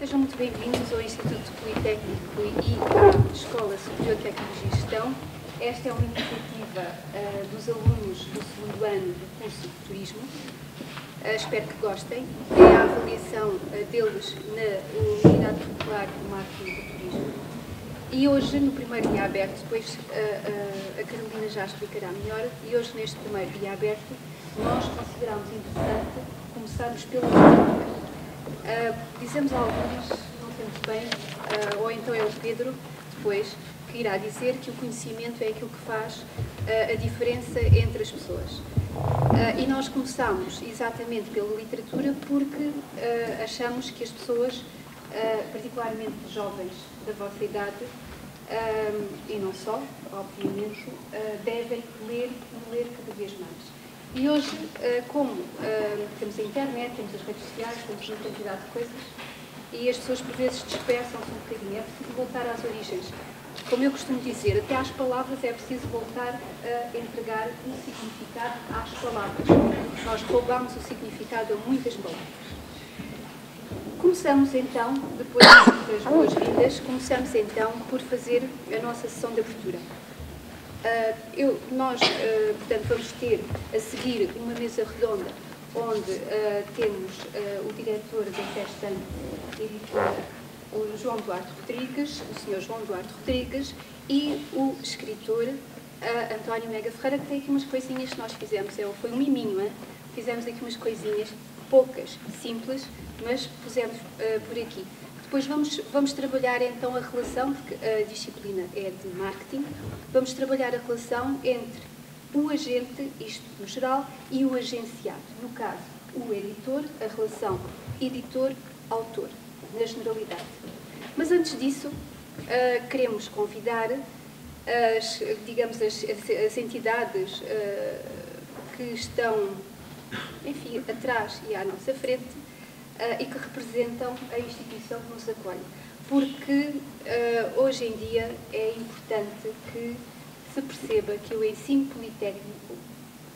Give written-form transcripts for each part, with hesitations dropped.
Sejam muito bem-vindos ao Instituto Politécnico e à Escola Superior de Tecnologia e Gestão. Esta é uma iniciativa dos alunos do segundo ano do curso de Turismo. Espero que gostem. É a avaliação deles na Unidade Curricular de Marketing do Turismo. E hoje, no primeiro dia aberto, depois a Carolina já explicará melhor, e hoje, neste primeiro dia aberto, nós consideramos interessante começarmos pela literatura. Dizemos a alguns, não sei muito bem, ou então é o Pedro, depois, que irá dizer que o conhecimento é aquilo que faz a diferença entre as pessoas. E nós começamos exatamente pela literatura porque achamos que as pessoas, particularmente jovens da vossa idade, e não só, obviamente, devem ler e ler cada vez mais. E hoje, como temos a internet, temos as redes sociais, temos uma quantidade de coisas, e as pessoas por vezes dispersam-se um bocadinho, é preciso voltar às origens. Como eu costumo dizer, até às palavras é preciso voltar a entregar um significado às palavras. Nós roubamos o significado a muitas palavras. Começamos então, depois das boas-vindas, começamos então por fazer a nossa sessão de abertura. Portanto, vamos ter a seguir uma mesa redonda onde temos o diretor da Festante Editora, o João Duarte Rodrigues, o Sr. João Duarte Rodrigues, e o escritor António Mega Ferreira, que tem aqui umas coisinhas que nós fizemos, foi um miminho, hein? Fizemos aqui umas coisinhas, poucas, simples, mas pusemos por aqui. Depois vamos trabalhar então a relação, porque a disciplina é de marketing, vamos trabalhar a relação entre o agente, isto no geral, e o agenciado. No caso, o editor, a relação editor-autor, na generalidade. Mas antes disso, queremos convidar as entidades que estão, enfim, atrás e à nossa frente, e que representam a instituição que nos acolhe. Porque hoje em dia é importante que se perceba que o ensino politécnico,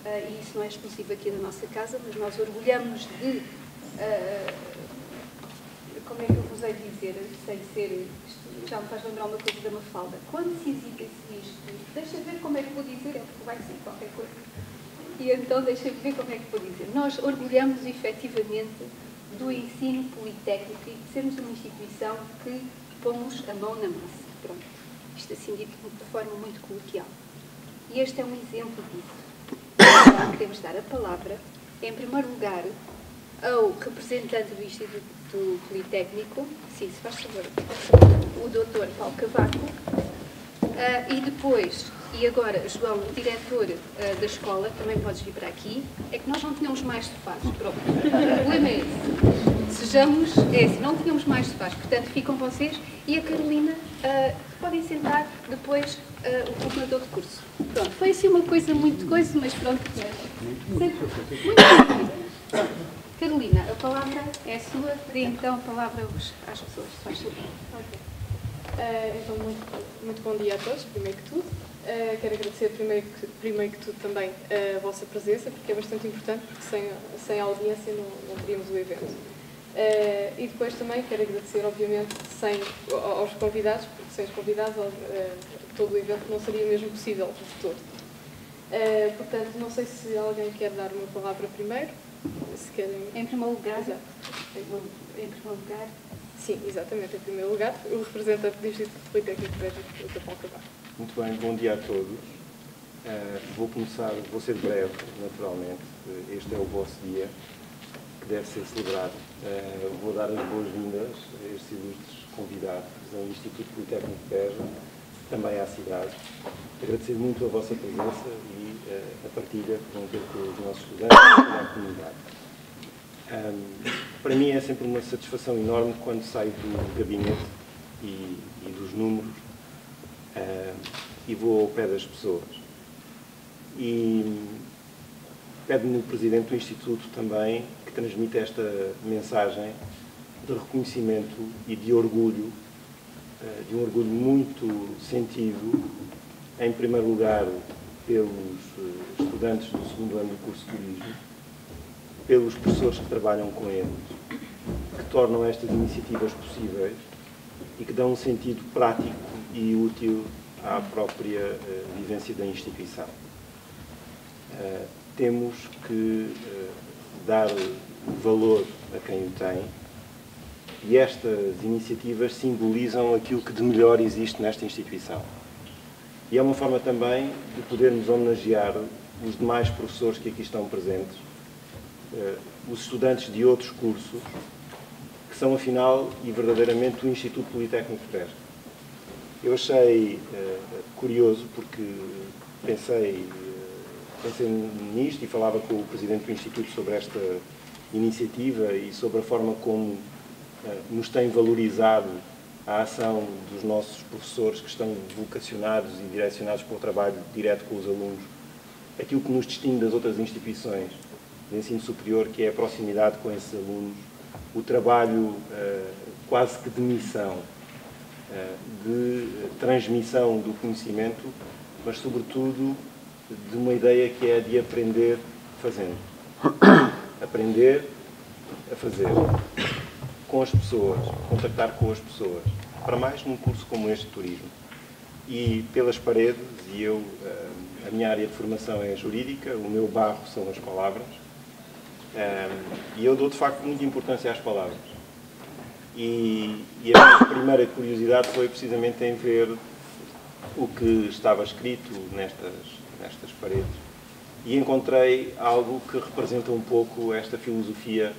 e isso não é exclusivo aqui da nossa casa, mas nós orgulhamos de, como é que eu vos hei de dizer, sem ser, já me faz lembrar uma coisa da Mafalda, quando se exige-se isto, deixa ver como é que vou dizer, é porque vai ser qualquer coisa, e então deixa ver como é que vou dizer. Nós orgulhamos efetivamente do ensino politécnico e de sermos uma instituição que pomos a mão na massa. Pronto. Isto assim dito de forma muito coloquial. E este é um exemplo disso. Agora queremos dar a palavra, em primeiro lugar, ao representante do Instituto Politécnico, sim, se faz favor, o Dr. Paulo Cavaco, e depois, e agora, João, o diretor da escola, também podes vir para aqui, é que nós não tínhamos mais sofás. Pronto. O problema é esse. Sejamos, é assim, não tínhamos mais sofás, portanto ficam vocês e a Carolina podem sentar depois o coordenador de curso. Pronto, foi assim uma coisa muito coisa, mas pronto. Muito rápida. Carolina, a palavra é sua, dê então a palavra às pessoas, se faz favor. Então, muito bom dia a todos, primeiro que tudo. Quero agradecer primeiro que tudo também a vossa presença, porque é bastante importante, porque sem a audiência não teríamos o evento. E depois também quero agradecer, obviamente, aos convidados, porque sem os convidados todo o evento não seria mesmo possível de todo. Portanto, não sei se alguém quer dar uma palavra primeiro, se querem... Em primeiro lugar. Exato. Em primeiro lugar. Sim, exatamente, em primeiro lugar, o representante do Instituto Politécnico de Beja, o Dr. Paulo Cavaco. Muito bem, bom dia a todos. Vou ser breve, naturalmente. Este é o vosso dia, que deve ser celebrado. Vou dar as boas-vindas a estes ilustres convidados ao Instituto Politécnico de Beja, também à cidade. Agradecer muito a vossa presença e a partilha que vão ter com os nossos estudantes e com a comunidade. Para mim é sempre uma satisfação enorme quando saio do gabinete e dos números e vou ao pé das pessoas. E pede-me o Presidente do Instituto também que transmita esta mensagem de reconhecimento e de orgulho, de um orgulho muito sentido, em primeiro lugar pelos estudantes do segundo ano do curso de Turismo, pelos professores que trabalham com eles, tornam estas iniciativas possíveis e que dão um sentido prático e útil à própria vivência da instituição. Temos que dar valor a quem o tem, e estas iniciativas simbolizam aquilo que de melhor existe nesta instituição. E é uma forma também de podermos homenagear os demais professores que aqui estão presentes, os estudantes de outros cursos, que são, afinal, e verdadeiramente, o Instituto Politécnico de Beja. Eu achei curioso, porque pensei nisto e falava com o Presidente do Instituto sobre esta iniciativa e sobre a forma como nos tem valorizado a ação dos nossos professores que estão vocacionados e direcionados para o trabalho direto com os alunos. Aquilo que nos distingue das outras instituições de ensino superior, que é a proximidade com esses alunos, o trabalho quase que de missão, de transmissão do conhecimento, mas, sobretudo, de uma ideia que é de aprender fazendo. Aprender a fazer. Com as pessoas, contactar com as pessoas. Para mais num curso como este de turismo. E pelas paredes, e a minha área de formação é jurídica, o meu barro são as palavras, e eu dou, de facto, muita importância às palavras. E a minha primeira curiosidade foi precisamente em ver o que estava escrito nestas paredes, e encontrei algo que representa um pouco esta filosofia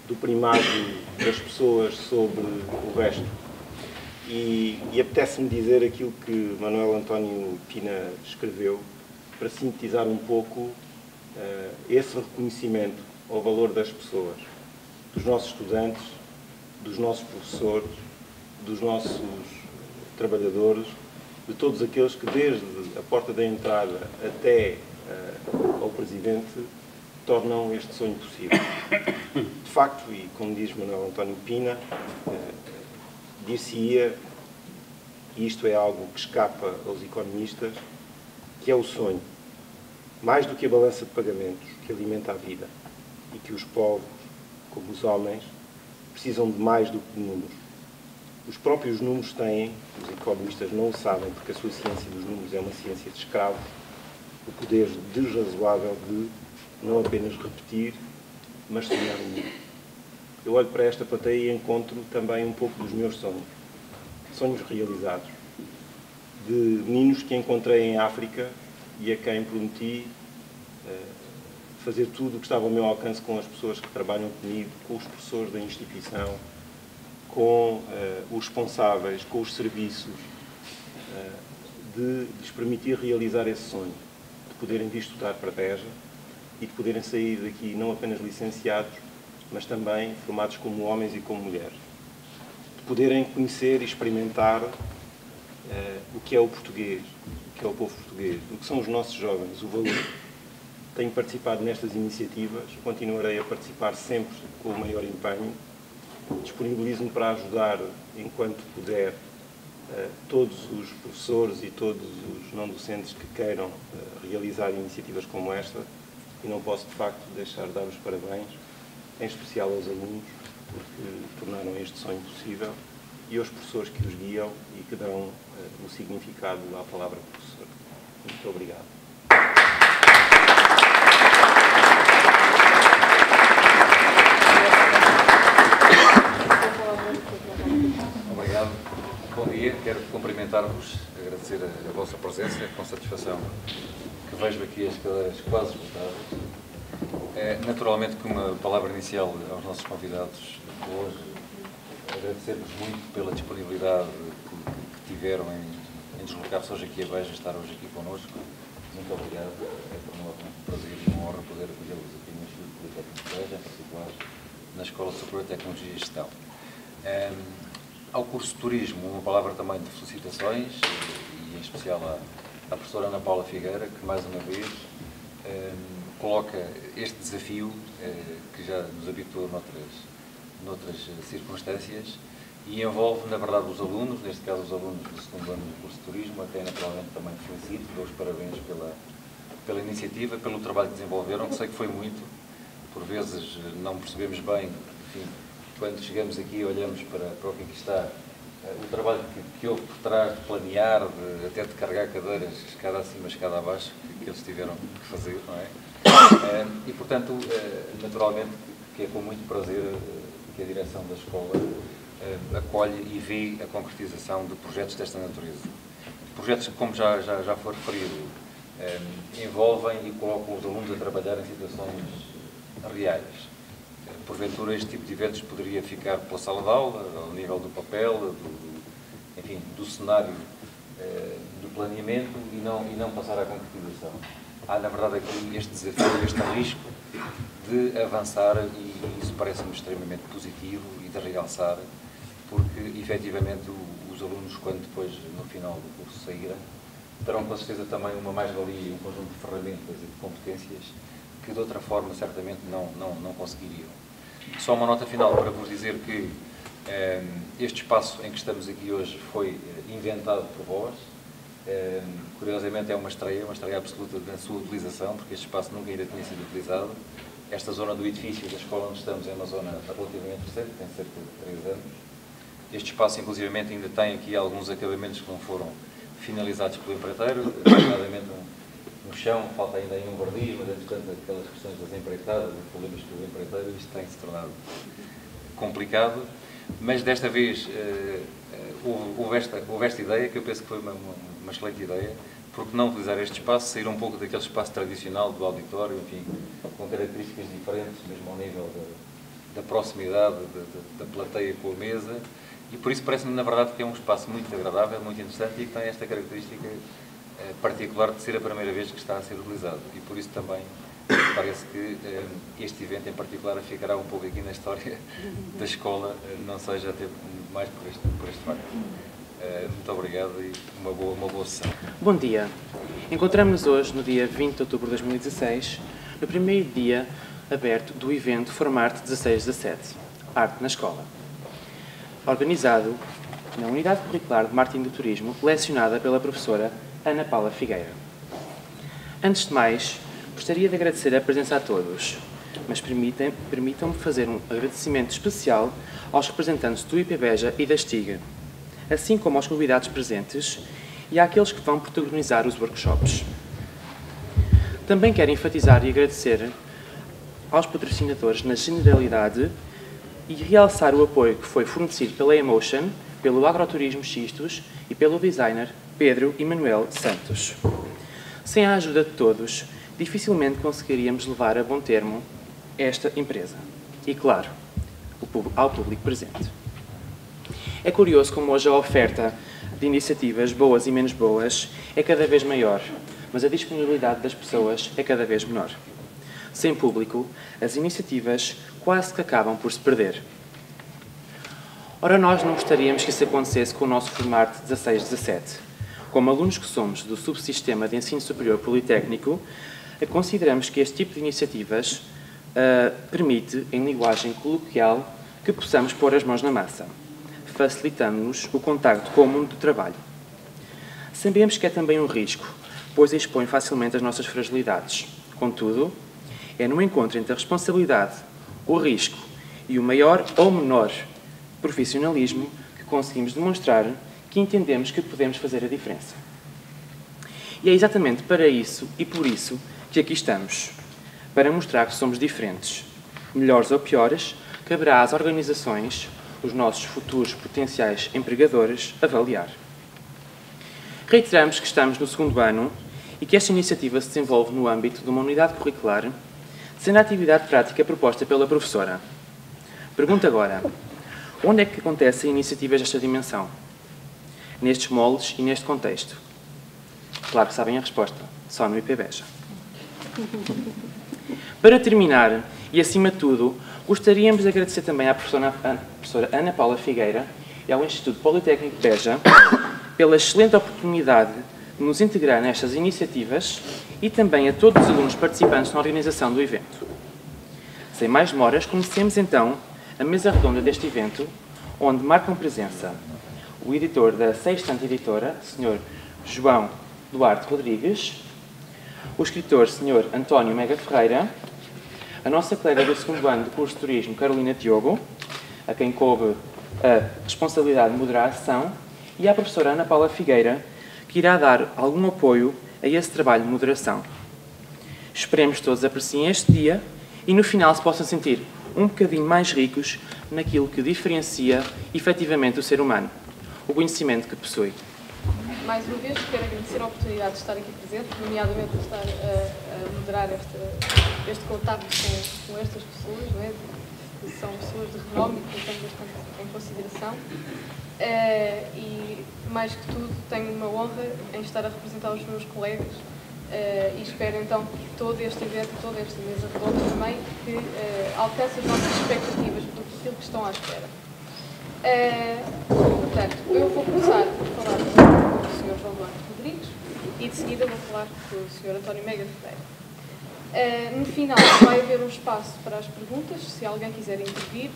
do primado das pessoas sobre o resto. E apetece-me dizer aquilo que Manuel António Pina escreveu, para sintetizar um pouco esse reconhecimento ao valor das pessoas, dos nossos estudantes, dos nossos professores, dos nossos trabalhadores, de todos aqueles que, desde a porta da entrada até ao Presidente, tornam este sonho possível. De facto, e como diz Manuel António Pina, dir-se-ia, e isto é algo que escapa aos economistas, que é o sonho, mais do que a balança de pagamentos que alimenta a vida, e que os povos, como os homens, precisam de mais do que de números. Os próprios números têm, os economistas não o sabem, porque a sua ciência dos números é uma ciência de escravos, o poder desrazoável de não apenas repetir, mas sonhar o mundo. Eu olho para esta plateia e encontro também um pouco dos meus sonhos. Sonhos realizados. De meninos que encontrei em África e a quem prometi fazer tudo o que estava ao meu alcance com as pessoas que trabalham comigo, com os professores da instituição, com os responsáveis, com os serviços, de lhes permitir realizar esse sonho, de poderem vir estudar para Beja e de poderem sair daqui não apenas licenciados, mas também formados como homens e como mulheres. De poderem conhecer e experimentar o que é o português, o que é o povo português, o que são os nossos jovens, o valor. Tenho participado nestas iniciativas, continuarei a participar sempre com o maior empenho. Disponibilizo-me para ajudar, enquanto puder, todos os professores e todos os não docentes que queiram realizar iniciativas como esta, e não posso, de facto, deixar de dar os parabéns, em especial aos alunos, porque tornaram este sonho possível, e aos professores que os guiam e que dão o significado à palavra professor. Muito obrigado. Obrigado. Bom dia. Quero cumprimentar-vos, agradecer a vossa presença, com satisfação que vejo aqui as cadeiras quase esgotadas. Naturalmente, que uma palavra inicial aos nossos convidados de hoje, agradecer-vos muito pela disponibilidade que tiveram em deslocar-se hoje aqui a Beja, estar hoje aqui connosco. Muito obrigado. É para nós um prazer e uma honra poder acolhê-los aqui no Instituto Politécnico de Beja, em particular na Escola Superior de Tecnologia e Gestão. Ao curso de Turismo, uma palavra também de felicitações, e em especial à professora Ana Paula Figueira, que mais uma vez coloca este desafio que já nos habituou noutras circunstâncias e envolve, na verdade, os alunos, neste caso os alunos do segundo ano do curso de Turismo, até naturalmente também felicito, dou os parabéns pela iniciativa, pelo trabalho que desenvolveram, que sei que foi muito, por vezes não percebemos bem, enfim, quando chegamos aqui e olhamos para o que aqui está, o trabalho que houve por trás de planear, até de carregar cadeiras, escada acima, escada abaixo, que eles tiveram que fazer, não é? E, portanto, naturalmente, que é com muito prazer que a direção da escola acolhe e vê a concretização de projetos desta natureza. Projetos que, como já foi referido, envolvem e colocam os alunos a trabalhar em situações reais. Porventura, este tipo de eventos poderia ficar pela sala de aula, ao nível do papel, enfim, do cenário do planeamento e não passar à concretização. Há, na verdade, aqui este desafio, este risco de avançar e isso parece-me extremamente positivo e de realçar, porque, efetivamente, os alunos, quando depois, no final do curso, saírem, terão, com certeza, também uma mais-valia, um conjunto de ferramentas e de competências que, de outra forma, certamente não conseguiriam. Só uma nota final para vos dizer que este espaço em que estamos aqui hoje foi inventado por vós. Curiosamente é uma estreia absoluta na sua utilização, porque este espaço nunca ainda tinha sido utilizado. Esta zona do edifício da escola onde estamos é uma zona relativamente recente, tem cerca de 3 anos. Este espaço, inclusivamente, ainda tem aqui alguns acabamentos que não foram finalizados pelo empreiteiro, nomeadamente no chão, falta ainda aí um verniz, mas, entretanto, aquelas questões das empreitadas, dos problemas com o empreiteiro, isto tem-se tornado complicado. Mas, desta vez, houve esta ideia, que eu penso que foi uma excelente ideia, porque não utilizar este espaço, sair um pouco daquele espaço tradicional do auditório, enfim, com características diferentes, mesmo ao nível da proximidade da plateia com a mesa, e por isso parece-me, na verdade, que é um espaço muito agradável, muito interessante e que tem esta característica particular de ser a primeira vez que está a ser utilizado. E por isso também parece que este evento em particular ficará um pouco aqui na história da escola, não seja até mais por este facto. Muito obrigado e uma boa sessão. Bom dia. Encontramos-nos hoje, no dia 20 de outubro de 2016, no primeiro dia aberto do evento Formarte 16-17, Arte na Escola, organizado na Unidade Curricular de Marketing do Turismo, lecionada pela professora Ana Paula Figueira. Antes de mais, gostaria de agradecer a presença a todos, mas permitam-me fazer um agradecimento especial aos representantes do IPBEJA e da STIG, assim como aos convidados presentes e àqueles que vão protagonizar os workshops. Também quero enfatizar e agradecer aos patrocinadores na generalidade e realçar o apoio que foi fornecido pela Emotion, pelo Agroturismo Xistos e pelo designer Pedro e Manuel Santos. Sem a ajuda de todos, dificilmente conseguiríamos levar a bom termo esta empresa. E, claro, ao público presente. É curioso como hoje a oferta de iniciativas boas e menos boas é cada vez maior, mas a disponibilidade das pessoas é cada vez menor. Sem público, as iniciativas quase que acabam por se perder. Ora, nós não gostaríamos que isso acontecesse com o nosso Formarte 16-17. Como alunos que somos do Subsistema de Ensino Superior Politécnico, consideramos que este tipo de iniciativas permite, em linguagem coloquial, que possamos pôr as mãos na massa, facilitando-nos o contacto com o mundo do trabalho. Sabemos que é também um risco, pois expõe facilmente as nossas fragilidades. Contudo, é no encontro entre a responsabilidade, o risco e o maior ou menor profissionalismo que conseguimos demonstrar que entendemos que podemos fazer a diferença. E é exatamente para isso e por isso que aqui estamos, para mostrar que somos diferentes. Melhores ou piores, caberá às organizações, os nossos futuros potenciais empregadores, avaliar. Reiteramos que estamos no 2º ano e que esta iniciativa se desenvolve no âmbito de uma unidade curricular, sendo a atividade prática proposta pela professora. Pergunto agora, onde é que acontecem iniciativas desta dimensão? Nestes moldes e neste contexto? Claro que sabem a resposta, só no IPBEJA. Para terminar, e acima de tudo, gostaríamos de agradecer também à professora Ana Paula Figueira e ao Instituto Politécnico de Beja pela excelente oportunidade de nos integrar nestas iniciativas e também a todos os alunos participantes na organização do evento. Sem mais demoras, comecemos então a mesa redonda deste evento, onde marcam presença o editor da Sextante Editora, Sr. João Duarte Rodrigues, o escritor Sr. António Mega Ferreira, a nossa colega do 2º ano do curso de Turismo, Carolina Diogo, a quem coube a responsabilidade de moderar a sessão, e à professora Ana Paula Figueira, que irá dar algum apoio a esse trabalho de moderação. Esperemos que todos apreciem este dia e no final se possam sentir um bocadinho mais ricos naquilo que diferencia efetivamente o ser humano, o conhecimento que possui. Mais uma vez, quero agradecer a oportunidade de estar aqui presente, nomeadamente de estar a moderar este contacto com estas pessoas, não é? Que são pessoas de renome e que temos bastante em consideração. E, mais que tudo, tenho uma honra em estar a representar os meus colegas e espero, então, que todo este evento, toda esta mesa redonda também, que alcance as nossas expectativas do que estão à espera. Portanto, eu vou começar por falar com o Sr. João Duarte Rodrigues e, de seguida, vou falar com o Sr. António Mega Ferreira. No final, vai haver um espaço para as perguntas, se alguém quiser intervir,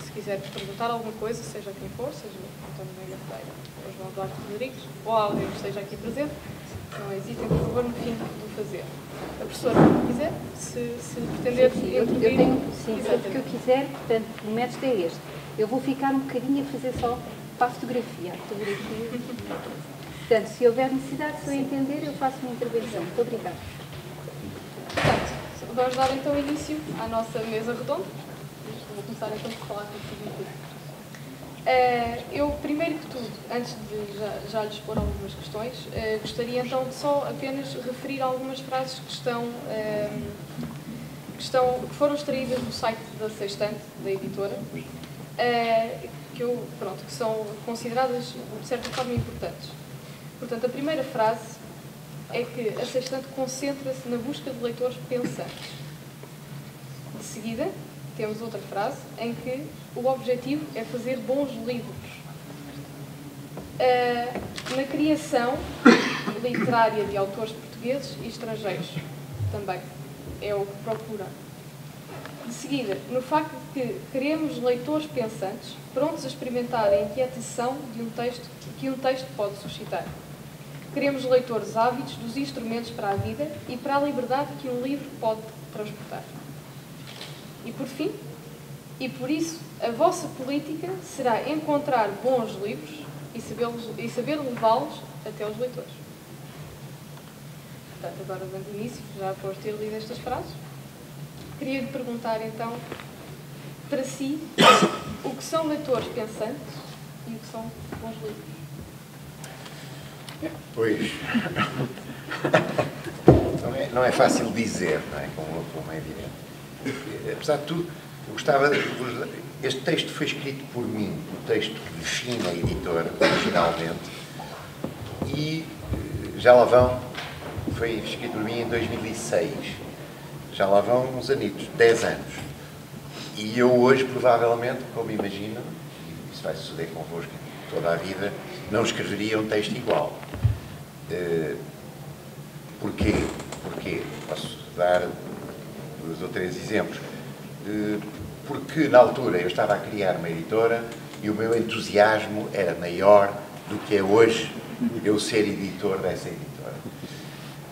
se quiser perguntar alguma coisa, seja quem for, seja o António Mega Ferreira ou o João Duarte Rodrigues, ou alguém que esteja aqui presente, não hesitem, por favor, no fim, de o fazer. A professora, como quiser, se pretender intervir... Eu tenho, sim, o que eu quiser, portanto, o método é este. Eu vou ficar um bocadinho a fazer só para a fotografia. Portanto, se houver necessidade, se eu entender, eu faço uma intervenção. Muito obrigada. Portanto, vamos dar então início à nossa mesa redonda. Vou começar então por falar contigo. Eu, primeiro que tudo, antes de já lhes pôr algumas questões, gostaria então de só apenas referir algumas frases que foram extraídas do site da Sextante, da editora, que são consideradas de certa forma importantes. Portanto, a primeira frase é que a Sextante concentra-se na busca de leitores pensantes. De seguida, temos outra frase em que o objetivo é fazer bons livros. Na criação literária de autores portugueses e estrangeiros também é o que procura. De seguida, no facto de que queremos leitores pensantes, prontos a experimentar a inquietação que um texto pode suscitar. Queremos leitores ávidos dos instrumentos para a vida e para a liberdade que um livro pode transportar. E por fim, e por isso, a vossa política será encontrar bons livros e saber levá-los até aos leitores. Portanto, agora dando início, já após ter lido estas frases, queria lhe perguntar então, para si, o que são leitores pensantes e o que são bons livros? Pois, não é fácil dizer, não é? Como é evidente. Apesar de tudo, eu gostava de vos... Este texto foi escrito por mim, o texto que define a editora, originalmente, e já lá vão, foi escrito por mim em 2006, já lá vão uns anitos, 10 anos. E eu hoje, provavelmente, como imagino, e isso vai suceder convosco toda a vida, não escreveria um texto igual. Porquê? Posso dar 2 ou 3 exemplos. Porque, na altura, eu estava a criar uma editora e o meu entusiasmo era maior do que é hoje eu ser editor dessa editora.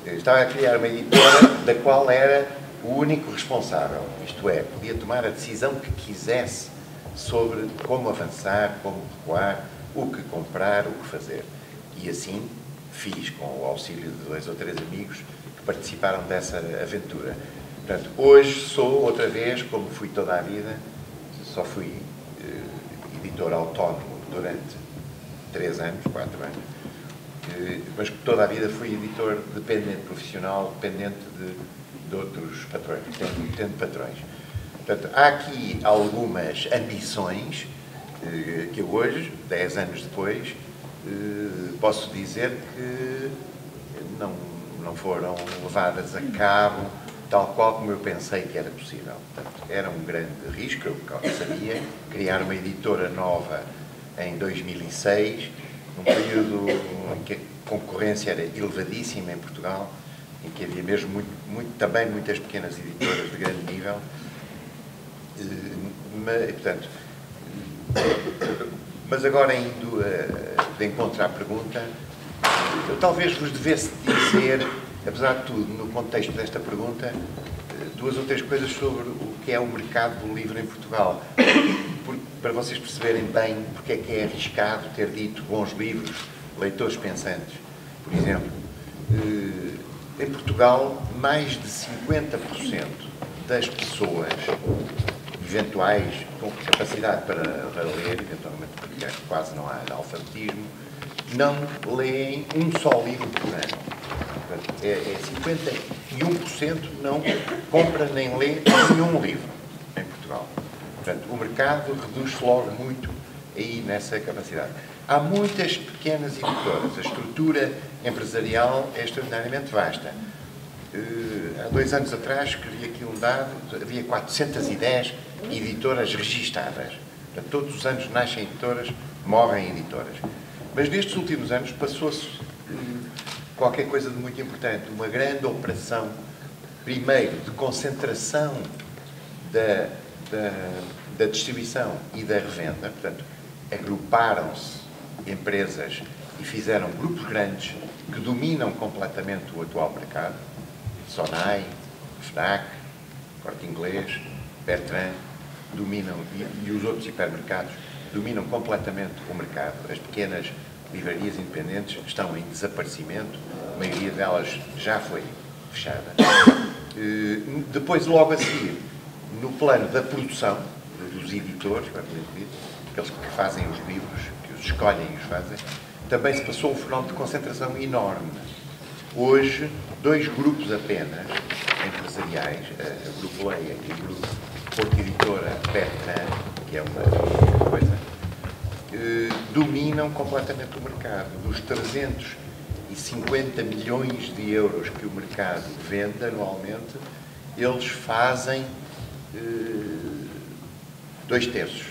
Eu estava a criar uma editora da qual era o único responsável, isto é, podia tomar a decisão que quisesse sobre como avançar, como recuar, o que comprar, o que fazer. E assim fiz, com o auxílio de 2 ou 3 amigos que participaram dessa aventura. Portanto, hoje sou, outra vez, como fui toda a vida, só fui editor autónomo durante 3 anos, 4 anos, mas toda a vida fui editor dependente profissional, dependente de outros patrões, tendo patrões. Portanto, há aqui algumas ambições que eu hoje, 10 anos depois, posso dizer que não foram levadas a cabo tal qual como eu pensei que era possível. Portanto, era um grande risco, eu sabia, criar uma editora nova em 2006, num período em que a concorrência era elevadíssima em Portugal, em que havia mesmo também muitas pequenas editoras de grande nível. Mas agora, indo de encontro à pergunta, eu talvez vos devesse dizer, apesar de tudo, no contexto desta pergunta, 2 ou 3 coisas sobre o que é o mercado do livro em Portugal. para vocês perceberem bem porque é que é arriscado ter dito bons livros, leitores pensantes. Por exemplo, em Portugal, mais de 50% das pessoas eventuais com capacidade para ler, eventualmente porque quase não há alfabetismo, não leem um só livro por ano. É 51% não compra nem lê nenhum livro em Portugal. Portanto, o mercado reduz-se logo muito aí nessa capacidade. Há muitas pequenas editoras. A estrutura empresarial é extraordinariamente vasta. Há 2 anos atrás, escrevi aqui um dado, havia 410 editoras registadas. Portanto, todos os anos nascem editoras, morrem editoras. Mas nestes últimos anos passou-se qualquer coisa de muito importante. Uma grande operação, primeiro, de concentração da distribuição e da revenda. Portanto, agruparam-se empresas e fizeram grupos grandes que dominam completamente o atual mercado. Sonai, Fnac, Corte Inglês, Bertrand, dominam, e os outros hipermercados dominam completamente o mercado. As pequenas livrarias independentes estão em desaparecimento, a maioria delas já foi fechada. Depois, logo a seguir, no plano da produção, dos editores, aqueles que fazem os livros, que os escolhem e os fazem, também se passou um fenómeno de concentração enorme. Hoje, 2 grupos apenas empresariais, o Grupo Leia e o Grupo Porto Editora Bertrand, que é uma coisa, dominam completamente o mercado. Dos 350 milhões de euros que o mercado vende anualmente, eles fazem 2/3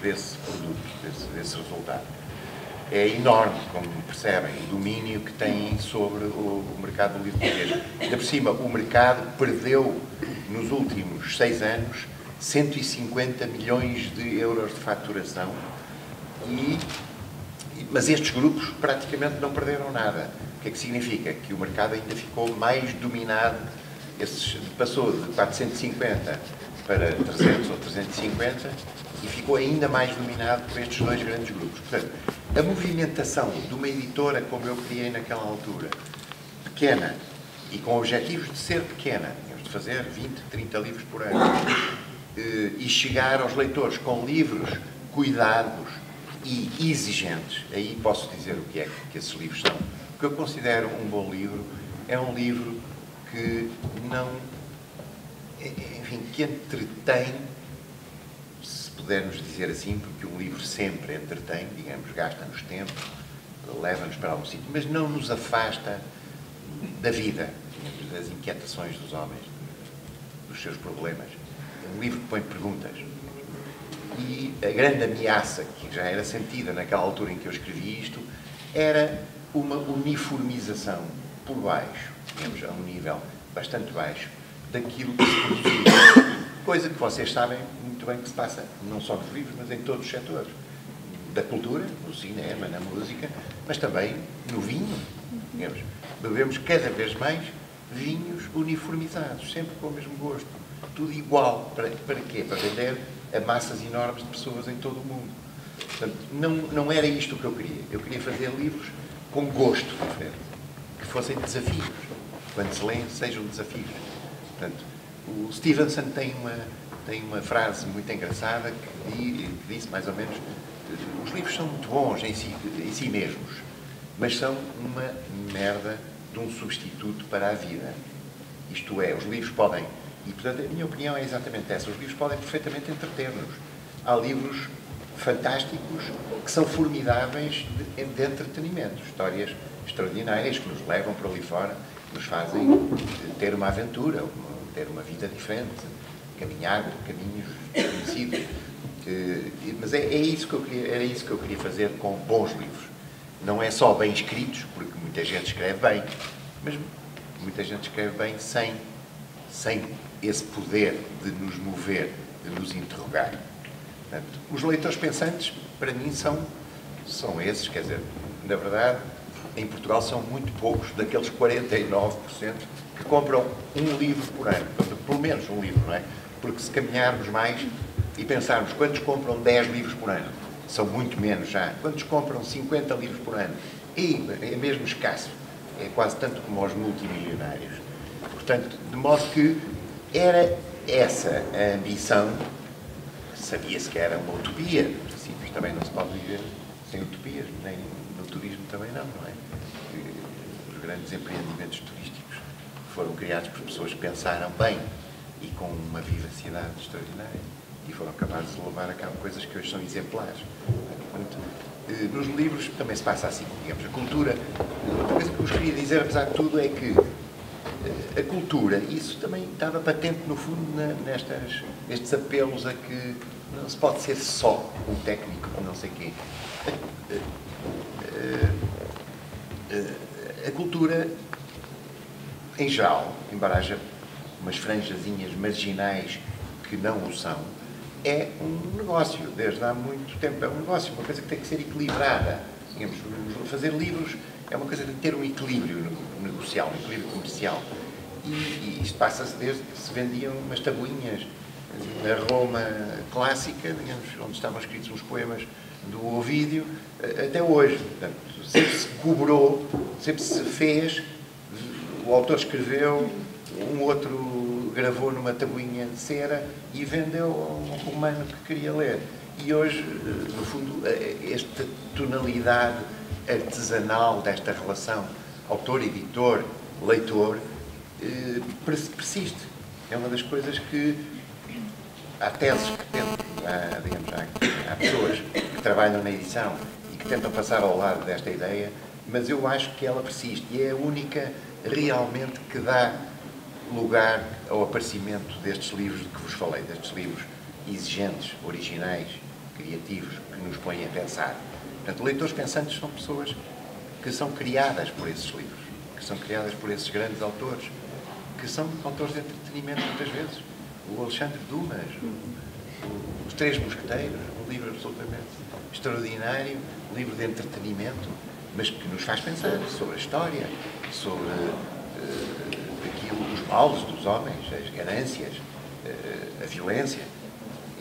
desse produto, desse resultado. É enorme, como percebem, o domínio que têm sobre o mercado do livro português. Ainda por cima, o mercado perdeu, nos últimos 6 anos, 150 milhões de euros de faturação, mas estes grupos praticamente não perderam nada. O que é que significa? Que o mercado ainda ficou mais dominado, passou de 450 para 300 ou 350 e ficou ainda mais dominado por estes 2 grandes grupos. Portanto, a movimentação de uma editora, como eu criei naquela altura, pequena, e com objetivos de ser pequena, tínhamos de fazer 20, 30 livros por ano, e chegar aos leitores com livros cuidados e exigentes, aí posso dizer o que é que esses livros são. O que eu considero um bom livro é um livro que não, enfim, que entretém, se pudermos dizer assim, porque um livro sempre entretém, digamos, gasta-nos tempo, leva-nos para algum sítio, mas não nos afasta da vida, digamos, das inquietações dos homens, dos seus problemas. É um livro que põe perguntas. E a grande ameaça que já era sentida naquela altura em que eu escrevi isto era uma uniformização por baixo, digamos, a um nível bastante baixo, daquilo que se produzia. Coisa que vocês sabem muito bem que se passa, não só nos livros, mas em todos os setores. Da cultura, no cinema, na música, mas também no vinho. Digamos, bebemos cada vez mais vinhos uniformizados, sempre com o mesmo gosto. Tudo igual. Para quê? Para vender a massas enormes de pessoas em todo o mundo. Portanto, não era isto que eu queria. Eu queria fazer livros com gosto diferente. Que fossem desafios. Quando se lêem, sejam desafios. Portanto, o Stevenson tem uma frase muito engraçada que disse mais ou menos: os livros são muito bons em si mesmos, mas são uma merda de um substituto para a vida. Isto é, os livros podem, e portanto a minha opinião é exatamente essa, os livros podem perfeitamente entreter-nos. Há livros fantásticos que são formidáveis de entretenimento, histórias extraordinárias que nos levam para ali fora, nos fazem ter uma aventura, ter uma vida diferente, caminhar por caminhos conhecidos. Mas era isso que eu queria fazer com bons livros. Não é só bem escritos, porque muita gente escreve bem, mas muita gente escreve bem sem esse poder de nos mover, de nos interrogar. Portanto, os leitores pensantes, para mim, são esses. Quer dizer, na verdade, em Portugal são muito poucos daqueles 49% que compram um livro por ano. Portanto, pelo menos um livro, não é? Porque se caminharmos mais, e pensarmos quantos compram 10 livros por ano, são muito menos já, quantos compram 50 livros por ano, e é mesmo escasso, é quase tanto como aos multimilionários. Portanto, de modo que era essa a ambição, sabia-se que era uma utopia, no princípio também não se pode viver sem utopias, nem no turismo também não é? Os grandes empreendimentos turísticos foram criados por pessoas que pensaram bem e com uma vivacidade extraordinária e foram capazes de levar a cabo coisas que hoje são exemplares. Portanto, nos livros também se passa assim, digamos, a cultura. Outra coisa que eu vos queria dizer, apesar de tudo, é que a cultura, isso também estava patente no fundo nestes apelos a que não se pode ser só um técnico, não sei quê. A cultura, em geral, embora haja umas franjazinhas marginais que não o são, é um negócio, desde há muito tempo. É um negócio, uma coisa que tem que ser equilibrada. Digamos, fazer livros é uma coisa que tem que ter um equilíbrio negocial, um equilíbrio comercial. E isto passa-se desde que se vendiam umas tabuinhas na Roma clássica, digamos, onde estavam escritos uns poemas do Ovídio, até hoje. Portanto, sempre se cobrou, sempre se fez, o autor escreveu, um outro gravou numa tabuinha de cera e vendeu a um romano que queria ler. E hoje, no fundo, esta tonalidade artesanal desta relação autor, editor, leitor, persiste. É uma das coisas que há teses que tentam, há pessoas que trabalham na edição e que tentam passar ao lado desta ideia, mas eu acho que ela persiste e é a única realmente que dá lugar ao aparecimento destes livros de que vos falei, destes livros exigentes, originais, criativos, que nos põem a pensar. Portanto, leitores pensantes são pessoas que são criadas por esses livros, que são criadas por esses grandes autores, que são autores de entretenimento muitas vezes. O Alexandre Dumas, Os Três Mosqueteiros, um livro absolutamente extraordinário, um livro de entretenimento, mas que nos faz pensar sobre a história, sobre os males dos homens, as ganâncias, a violência,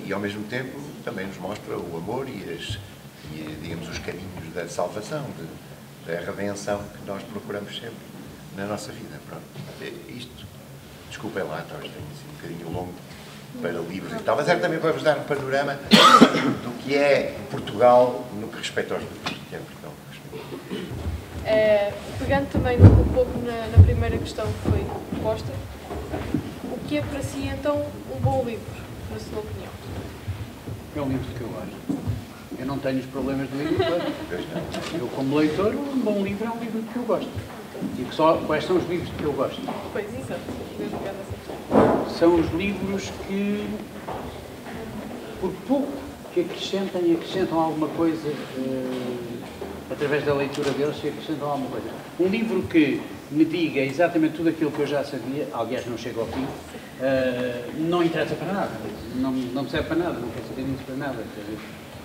e ao mesmo tempo também nos mostra o amor e digamos, os caminhos da salvação, da redenção que nós procuramos sempre na nossa vida. Pronto. Isto, desculpem lá, talvez tenha sido um bocadinho longo para livros e tal, mas era também para vos dar um panorama do que é Portugal no que respeita aos livros, que é Portugal no que respeita. Pegando também um pouco na primeira questão que foi posta, o que é para si então um bom livro, na sua opinião? É um livro que eu gosto. Eu não tenho os problemas do leitor. Eu, como leitor, um bom livro é um livro que eu gosto. E quais são os livros que eu gosto? Pois, exato. Pegando essa questão. São os livros que, por pouco que acrescentam alguma coisa, através da leitura deles, que acrescentam alguma coisa. Um livro que me diga exatamente tudo aquilo que eu já sabia, aliás, não chega ao fim, não interessa para nada. Não me serve para nada, não quero saber disso para nada.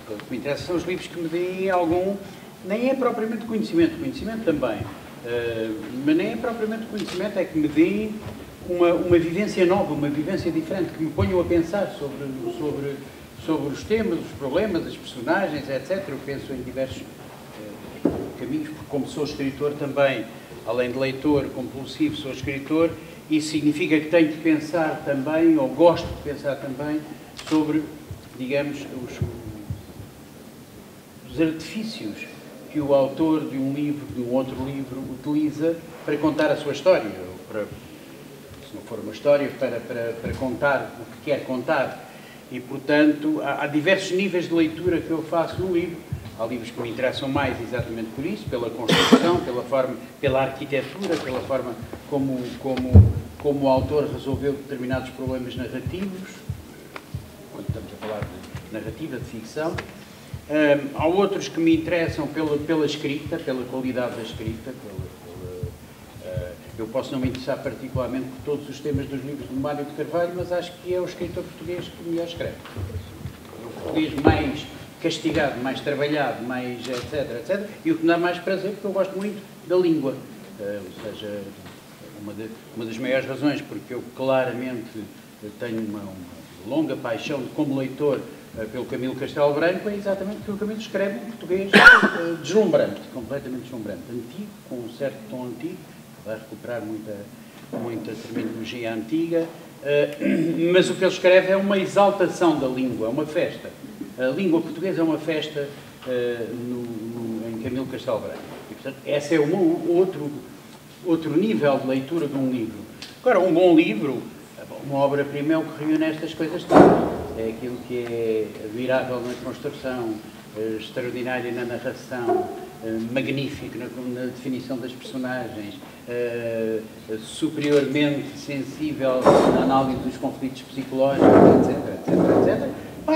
O que me interessa são os livros que me deem algum, nem é propriamente conhecimento também, mas nem é propriamente conhecimento, é que me deem uma vivência nova, uma vivência diferente, que me ponham a pensar sobre os temas, os problemas, as personagens, etc. Eu penso em diversos caminhos, porque como sou escritor também, além de leitor compulsivo, sou escritor, isso significa que tenho que pensar também, ou gosto de pensar também, sobre, digamos, os artifícios que o autor de um livro, de um outro livro, utiliza para contar a sua história, ou para, se não for uma história, para contar o que quer contar. E, portanto, há diversos níveis de leitura que eu faço no livro. Há livros que me interessam mais exatamente por isso, pela construção, pela arquitetura, pela forma como o autor resolveu determinados problemas narrativos, quando estamos a falar de narrativa, de ficção. Há outros que me interessam pela escrita, pela qualidade da escrita. Eu posso não me interessar particularmente por todos os temas dos livros do Mário de Carvalho, mas acho que é o escritor português que melhor escreve. É o português mais castigado, mais trabalhado, mais etc. E o que me dá mais prazer, porque eu gosto muito da língua. Ou seja, uma das maiores razões porque eu claramente tenho uma longa paixão como leitor pelo Camilo Castelo Branco é exatamente que o Camilo escreve um português deslumbrante, completamente deslumbrante, antigo, com um certo tom antigo, vai recuperar muita terminologia antiga, mas o que ele escreve é uma exaltação da língua, é uma festa. A língua portuguesa é uma festa em Camilo Castelo Branco. E, portanto, esse é outro nível de leitura de um livro. Agora, um bom livro, uma obra-prima é o que reúne estas coisas todas. É aquilo que é admirável na construção, extraordinário na narração, magnífico na definição das personagens, superiormente sensível na análise dos conflitos psicológicos, etc.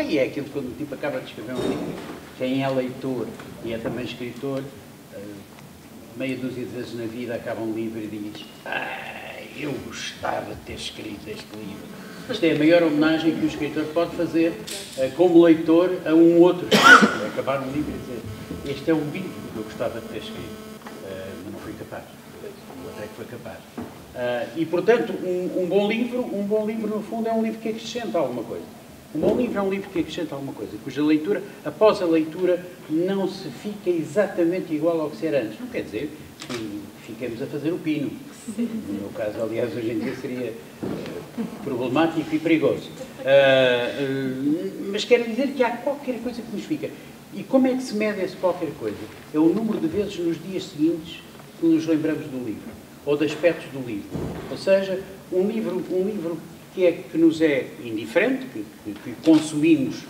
E é aquilo que o tipo acaba de escrever um livro. Quem é leitor e é também escritor, meia dúzia de vezes na vida acaba um livro e diz: eu gostava de ter escrito este livro. Isto é a maior homenagem que o escritor pode fazer como leitor a um outro escritor. Acabar um livro e dizer: este é um livro que eu gostava de ter escrito, mas não fui capaz. O outro é que foi capaz. E, portanto, um bom livro, no fundo, é um livro que acrescenta alguma coisa. Um bom livro é um livro que acrescenta alguma coisa, cuja leitura, após a leitura, não se fica exatamente igual ao que se era antes. Não quer dizer que fiquemos a fazer o pino. No meu caso, aliás, hoje em dia seria problemático e perigoso. Mas quer dizer que há qualquer coisa que nos fica. E como é que se mede esse qualquer coisa? É o número de vezes nos dias seguintes que nos lembramos do livro, ou de aspectos do livro. Ou seja, um livro que nos é indiferente, que consumimos,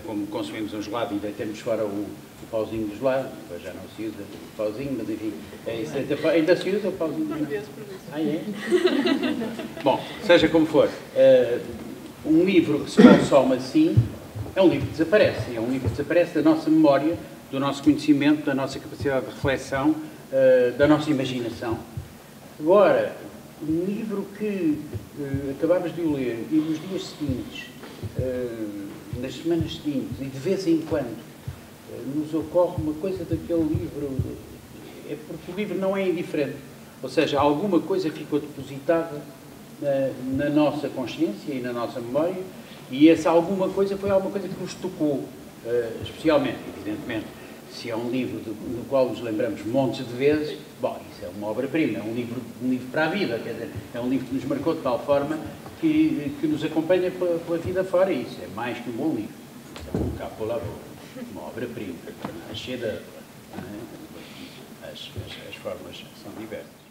como consumimos um gelado e deitamos fora o pauzinho do gelado, depois já não se usa o pauzinho, mas enfim, ainda se usa o pauzinho. Por vezes. É? Bom, seja como for, um livro que se consome assim é um livro que desaparece, é um livro que desaparece da nossa memória, do nosso conhecimento, da nossa capacidade de reflexão, da nossa imaginação. Agora, um livro que acabámos de o ler e nos dias seguintes, nas semanas seguintes e de vez em quando nos ocorre uma coisa daquele livro, é porque o livro não é indiferente. Ou seja, alguma coisa ficou depositada na nossa consciência e na nossa memória, e essa alguma coisa foi alguma coisa que nos tocou, especialmente, evidentemente. Se é um livro do qual nos lembramos montes de vezes, bom, isso é uma obra-prima, é um livro para a vida, quer dizer, é um livro que nos marcou de tal forma que nos acompanha pela vida fora, e isso é mais que um bom livro. É um capo-lavoro, uma obra-prima, cheia de... As formas são diversas.